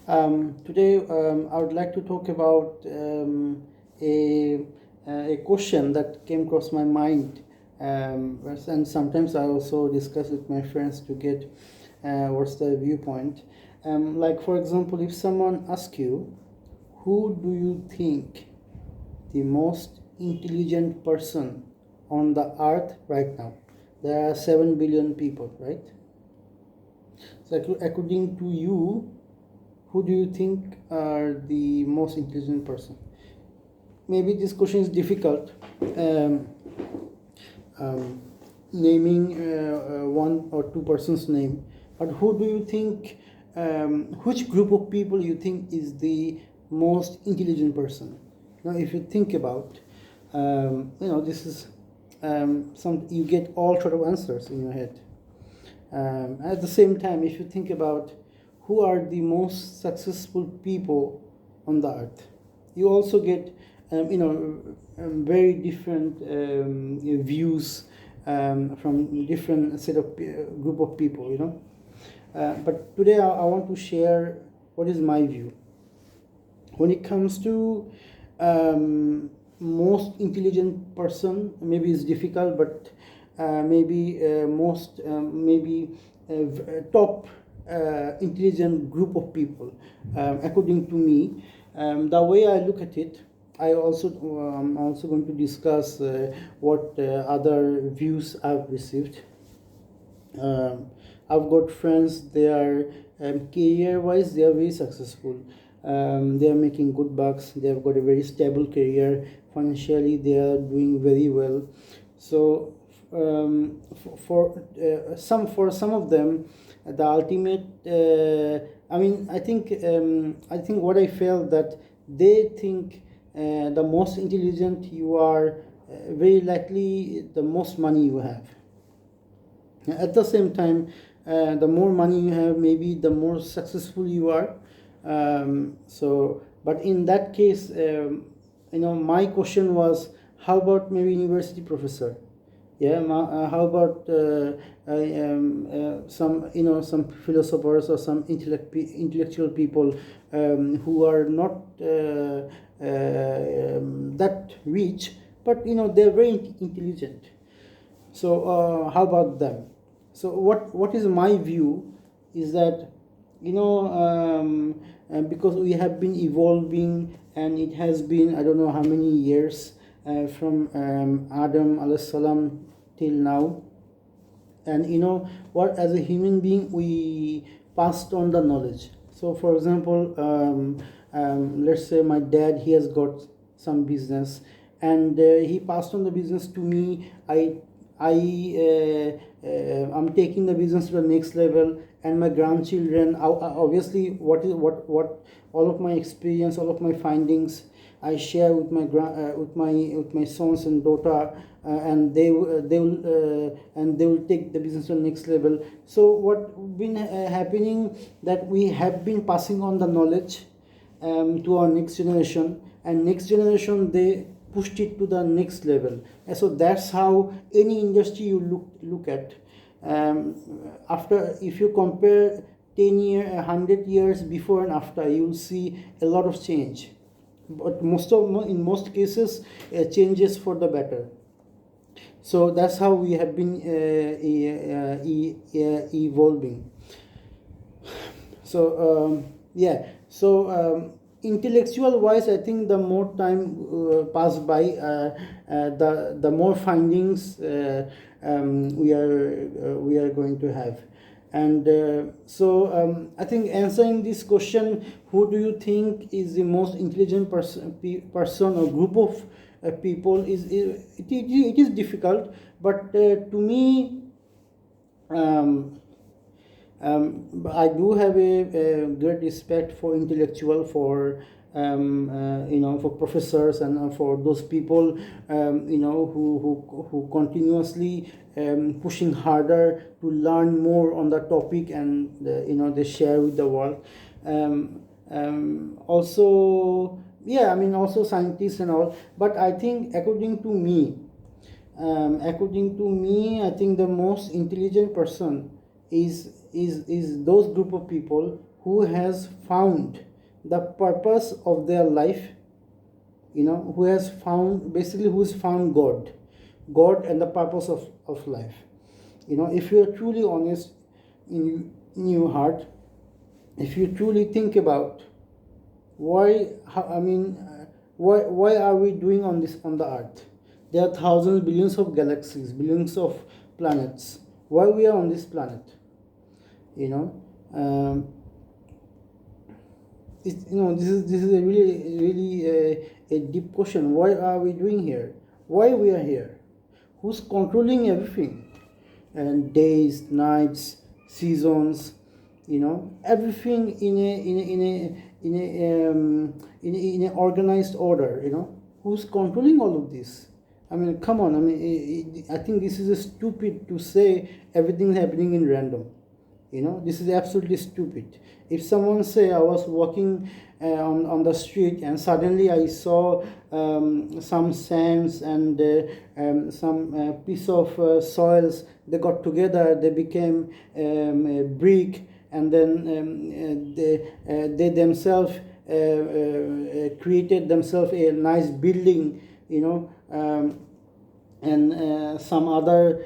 Today, I would like to talk about a, a question that came across my mind, and sometimes I also discuss with my friends to get what's their viewpoint. Like, for example, if someone asks you, who do you think the most intelligent person on the earth right now? There are 7 billion people, right? So, according to you, who do you think are the most intelligent person? Maybe this question is difficult, um, um, naming one or two persons name, but who do you think, which group of people you think is the most intelligent person? Now if you think about, this is some, you get all sort of answers in your head. At the same time, if you think about who are the most successful people on the earth, you also get very different views from different set of group of people. But today I want to share what is my view when it comes to most intelligent person. Maybe it's difficult, but maybe most maybe top intelligent group of people, according to me. The way I look at it, I'm also going to discuss what other views I've received. I've got friends, they are career wise, they are very successful. They are making good bucks, they have got a very stable career, financially, they are doing very well. So, for some of them, the ultimate, I think what I felt that they think the most intelligent you are, very likely the most money you have. At the same time, the more money you have, maybe the more successful you are. But in that case, my question was, how about maybe university professor? Yeah, how about some philosophers or some intellectual people who are not that rich, but they're very intelligent. So how about them? So what is my view is that, because we have been evolving, and it has been, I don't know how many years, from Adam alayhi salam till now. And what, as a human being, we passed on the knowledge. So for example, let's say my dad, he has got some business, and he passed on the business to me. I'm taking the business to the next level, and my grandchildren, obviously, what all of my experience, all of my findings, I share with my sons and daughter, and they will take the business to the next level. So what been happening, that we have been passing on the knowledge to our next generation, and next generation, they pushed it to the next level. And so that's how any industry you look at, after, if you compare 10 years, 100 years before and after, you will see a lot of change, but in most cases, changes for the better. So that's how we have been evolving. So intellectual wise, I think the more time pass by, the more findings we are going to have. And I think, answering this question, who do you think is the most intelligent person or group of people, it is difficult, but to me, I do have a great respect for intellectual, for professors, and for those people, who continuously pushing harder to learn more on the topic, and they share with the world. Also, yeah, also scientists and all. But I think, according to me, I think the most intelligent person is is those group of people who has found the purpose of their life, who has found, basically who's found God and the purpose of life. If you are truly honest in your heart, if you truly think about why are we doing on the earth? There are thousands, billions of galaxies, billions of planets. Why we are on this planet? Um, this is a really a deep question. Why are we doing here? Why we are here? Who's controlling everything? And days, nights, seasons, everything in a organized order. Who's controlling all of this? I mean, come on. I mean, I think this is stupid to say everything happening in random. This is absolutely stupid. If someone say I was walking on the street and suddenly I saw some sands and some piece of soils, they got together, they became a brick, and then they themselves created themselves a nice building, and some other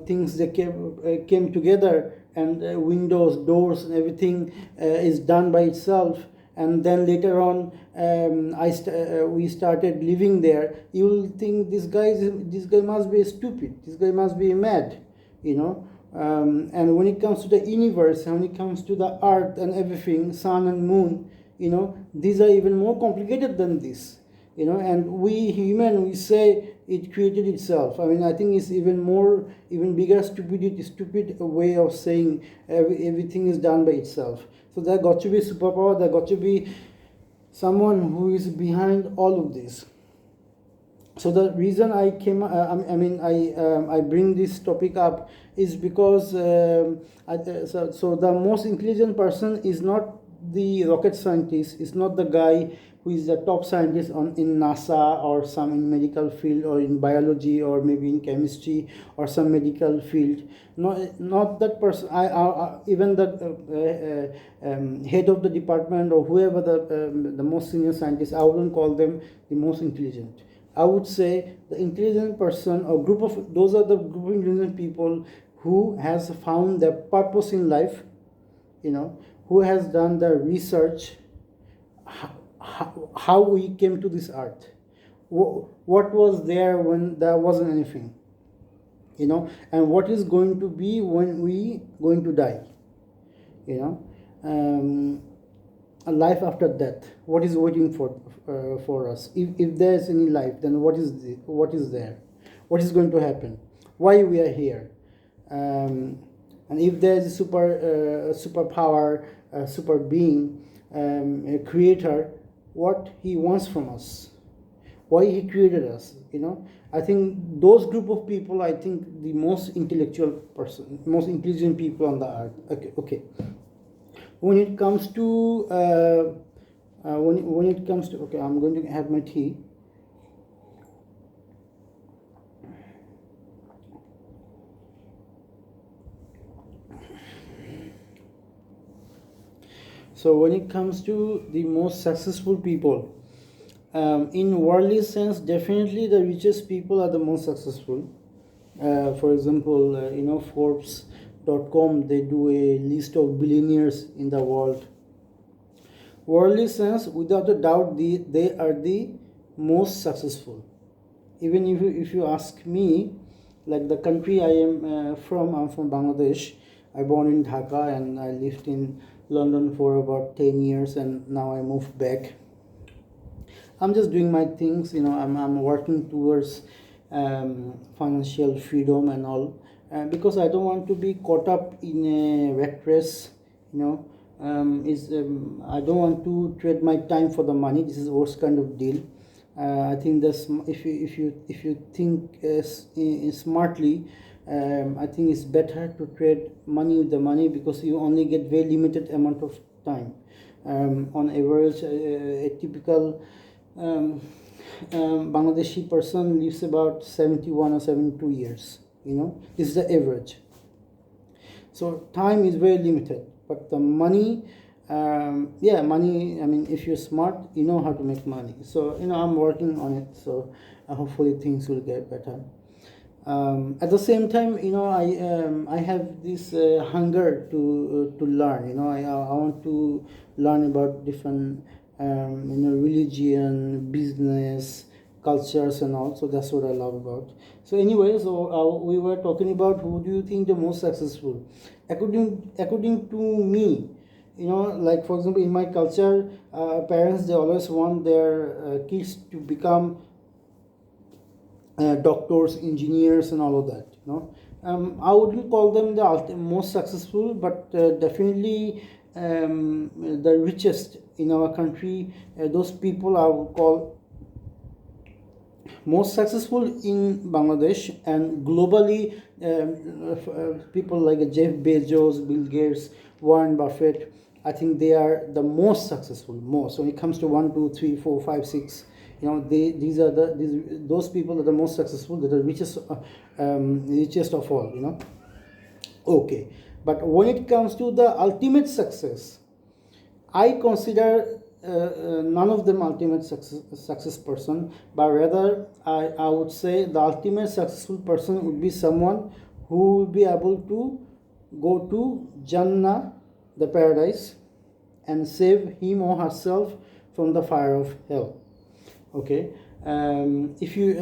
things, they came together, and windows, doors, and everything is done by itself. And then later on, we started living there. You will think this guy must be stupid. This guy must be mad, And when it comes to the universe, and when it comes to the earth and everything, sun and moon, these are even more complicated than this. And we human, we say it created itself. I mean, I think it's even bigger stupid way of saying everything is done by itself. So there got to be superpower, there got to be someone who is behind all of this. So the reason I came, I bring this topic up is because so the most intelligent person is not the rocket scientist, is not the guy who is the top scientist in NASA or some in medical field or in biology or maybe in chemistry or some medical field. Not that person. Even the head of the department or whoever the most senior scientist, I wouldn't call them the most intelligent. I would say the intelligent person or those are the group of intelligent people who has found their purpose in life, who has done the research, how we came to this earth, what was there when there wasn't anything, and what is going to be when we going to die, a life after death, what is waiting for us. If there is any life, then what is there, what is going to happen, why we are here, and if there is a superpower, a super being, a creator, what he wants from us, why he created us. I think those group of people, I think the most intelligent people on the earth. Okay. When it comes to okay, I'm going to have my tea. So when it comes to the most successful people, in worldly sense, definitely the richest people are the most successful. For example, Forbes.com, they do a list of billionaires in the world. Worldly sense, without a doubt, they are the most successful. Even if you ask me, like the country I am from, I'm from Bangladesh. I born in Dhaka and I lived in London for about 10 years, and now I moved back. I'm just doing my things, I'm working towards financial freedom and all, because I don't want to be caught up in a rat race. I don't want to trade my time for the money. This is the worst kind of deal. I think that's, if you think smartly, I think it's better to trade money with the money, because you only get very limited amount of time. On average, a typical Bangladeshi person lives about 71 or 72 years. This is the average. So time is very limited, but the money, money, I mean, if you're smart, you know how to make money. So, I'm working on it, so hopefully things will get better. At the same time, I have this hunger to learn. I want to learn about different religion, business, cultures, and all. So that's what I love about. So anyway, we were talking about who do you think the most successful? According to me, like for example, in my culture, parents, they always want their kids to become doctors, engineers, and all of that. I wouldn't call them the most successful, but definitely the richest in our country. Those people I would call most successful in Bangladesh, and globally, people like Jeff Bezos, Bill Gates, Warren Buffett. I think they are the most successful. Most when it comes to 1, 2, 3, 4, 5, 6. Those people are the most successful. They're the richest of all. Okay, but when it comes to the ultimate success, I consider none of them ultimate success person, but rather I would say the ultimate successful person would be someone who will be able to go to Jannah, the paradise, and save him or herself from the fire of hell. Okay. If you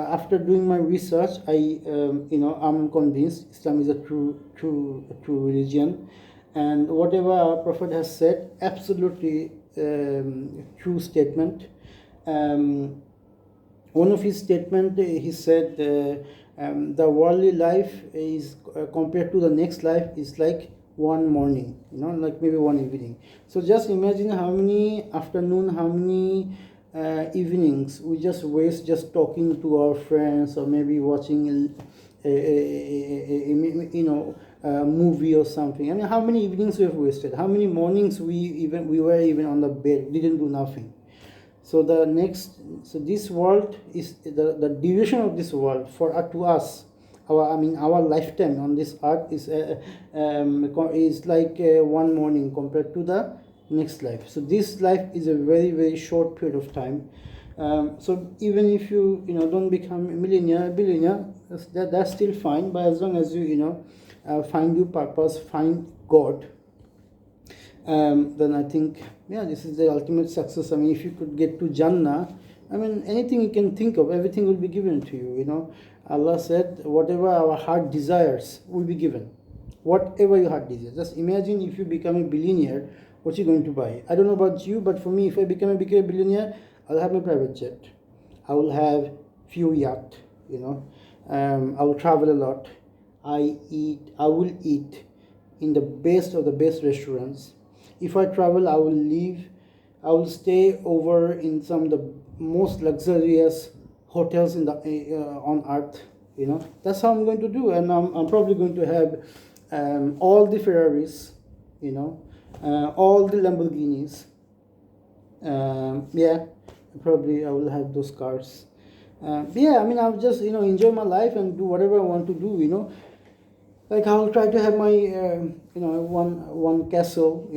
after doing my research, I'm convinced Islam is a true religion, and whatever our Prophet has said, absolutely true statement. One of his statement, he said, the worldly life is compared to the next life is like one morning, like maybe one evening. So just imagine how many afternoon, how many evenings we just waste just talking to our friends, or maybe watching a movie or something. I mean, how many evenings we have wasted? How many mornings we were even on the bed, didn't do nothing. So this world is the duration of this world to us. Our lifetime on this earth is like one morning compared to the next life. So this life is a very, very short period of time. So even if you don't become a millionaire, a billionaire, that's still fine. But as long as you find your purpose, find God, then I think this is the ultimate success. I mean, if you could get to Jannah, I mean, anything you can think of, everything will be given to you. Allah said, whatever our heart desires will be given. Whatever your heart desires. Just imagine if you become a billionaire, what you're going to buy. I don't know about you, but for me, if I become a billionaire, I'll have my private jet. I will have few yacht. I will travel a lot. I will eat in the best of the best restaurants. If I travel, I will stay over in some of the most luxurious hotels on earth. That's how I'm going to do, and I'm probably going to have all the Ferraris, all the Lamborghinis. Probably I will have those cars. I'll just enjoy my life and do whatever I want to do. Like I'll try to have my one castle,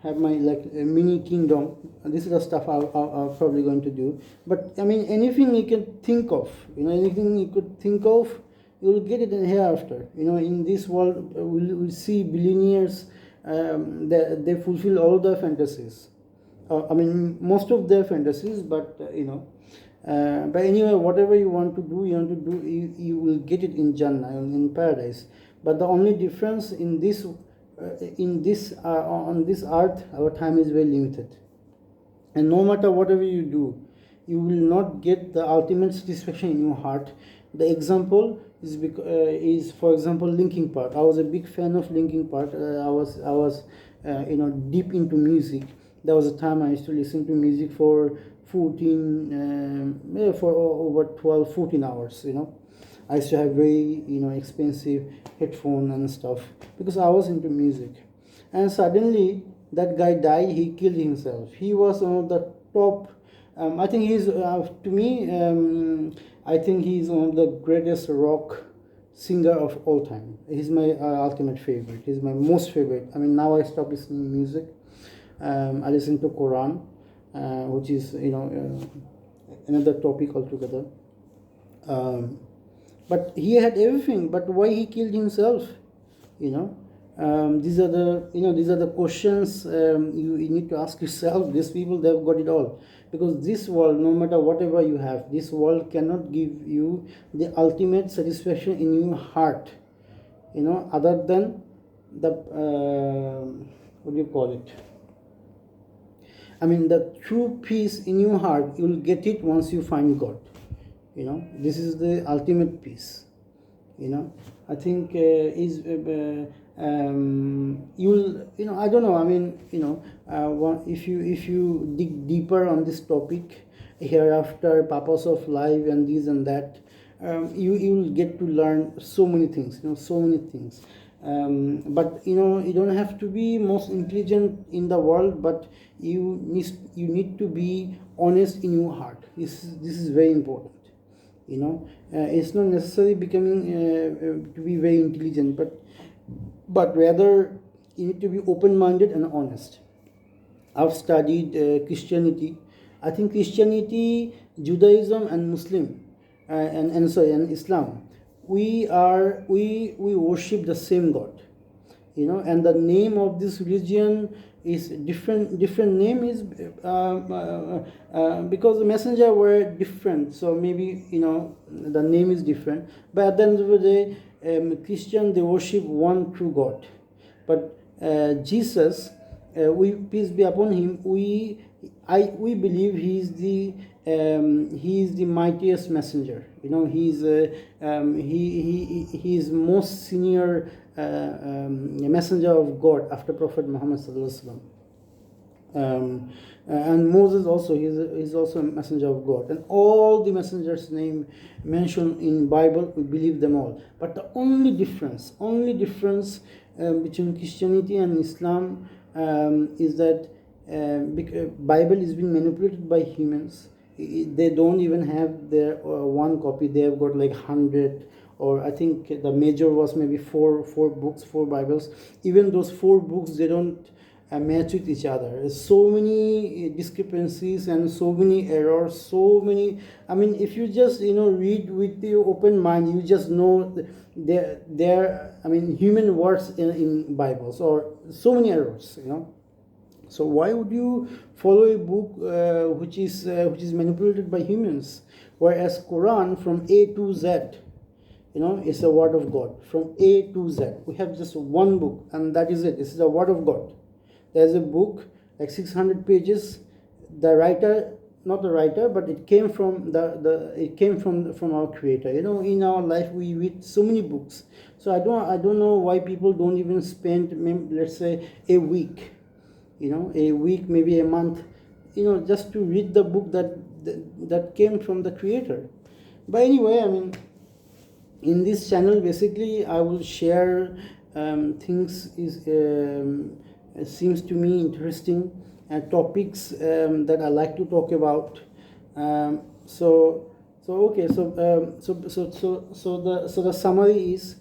have my like a mini kingdom. This is the stuff I'm probably going to do. But I mean, anything you can think of, anything you could think of, you will get it in hereafter. In this world, we'll see billionaires. They fulfill all the fantasies. Most of their fantasies, but but anyway, whatever you want to do, you will get it in Jannah, in paradise. But the only difference on this earth, our time is very limited, and no matter whatever you do, you will not get the ultimate satisfaction in your heart. The example is for example Linkin Park. I was a big fan of Linkin Park. I was deep into music. There was a time I used to listen to music for over 12, 14 hours. I used to have very expensive headphone and stuff because I was into music. And suddenly that guy died. He killed himself. He was one of the top. I think he's to me. I think he's one of the greatest rock singer of all time. He's my ultimate favorite. He's my most favorite. I mean, now I stopped listening to music. I listen to Quran, which is another topic altogether. But he had everything. But why he killed himself? These are the questions you need to ask yourself. These people, they've got it all, because this world, no matter whatever you have, this world cannot give you the ultimate satisfaction in your heart, other than the what do you call it, I mean, the true peace in your heart. You'll get it once you find God. This is the ultimate peace. I think you'll I don't know, I mean, if you dig deeper on this topic, hereafter, purpose of life, and this and that, you'll get to learn so many things. But you don't have to be most intelligent in the world, but you need to be honest in your heart. This is very important. It's not necessarily becoming to be very intelligent, but rather you need to be open-minded and honest. I've studied Christianity. I think Christianity, Judaism, and Muslim, and Islam, we worship the same God. And the name of this religion is different name is because the messenger were different, so maybe the name is different, but at the end of the day, Christian, they worship one true God. But Jesus, we peace be upon him, we believe he is the mightiest messenger. He's he is most senior messenger of God after Prophet Muhammad sallallahu alaihi wasallam. And Moses also, he's also a messenger of God, and all the messengers' name mentioned in Bible, we believe them all. But the only difference between Christianity and Islam is that Bible is being manipulated by humans. They don't even have their one copy. They have got like 100, or I think the major was maybe four books, 4 Bibles. Even those 4 books, they don't match with each other. There's so many discrepancies and so many errors, I mean, if you just read with your open mind, you just know there I mean, human words in Bibles, or so many errors. So why would you follow a book which is manipulated by humans, whereas Quran, from A to Z, is a word of God. From A to Z, we have just one book, and that is it. This is the word of God. There's a book like 600 pages. The writer, not the writer, but it came from from our Creator. In our life we read so many books. So I don't know why people don't even spend, let's say, a week, maybe a month, just to read the book that came from the Creator. But anyway, I mean, in this channel, basically, I will share things seems to me interesting, topics that I like to talk about. So the summary is: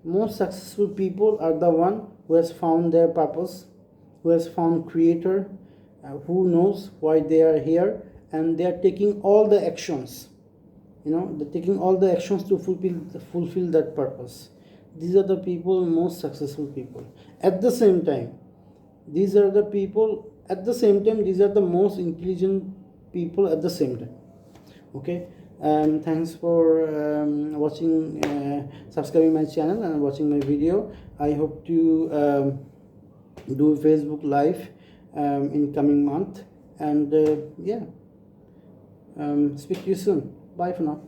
most successful people are the one who has found their purpose, who has found Creator, who knows why they are here, and they are taking all the actions. They're taking all the actions to fulfill that purpose. These are the people, most successful people. At the same time, these are the most intelligent people at the same time. Okay. Thanks for watching, subscribing my channel and watching my video. I hope to do Facebook Live in coming month, and speak to you soon. Bye for now.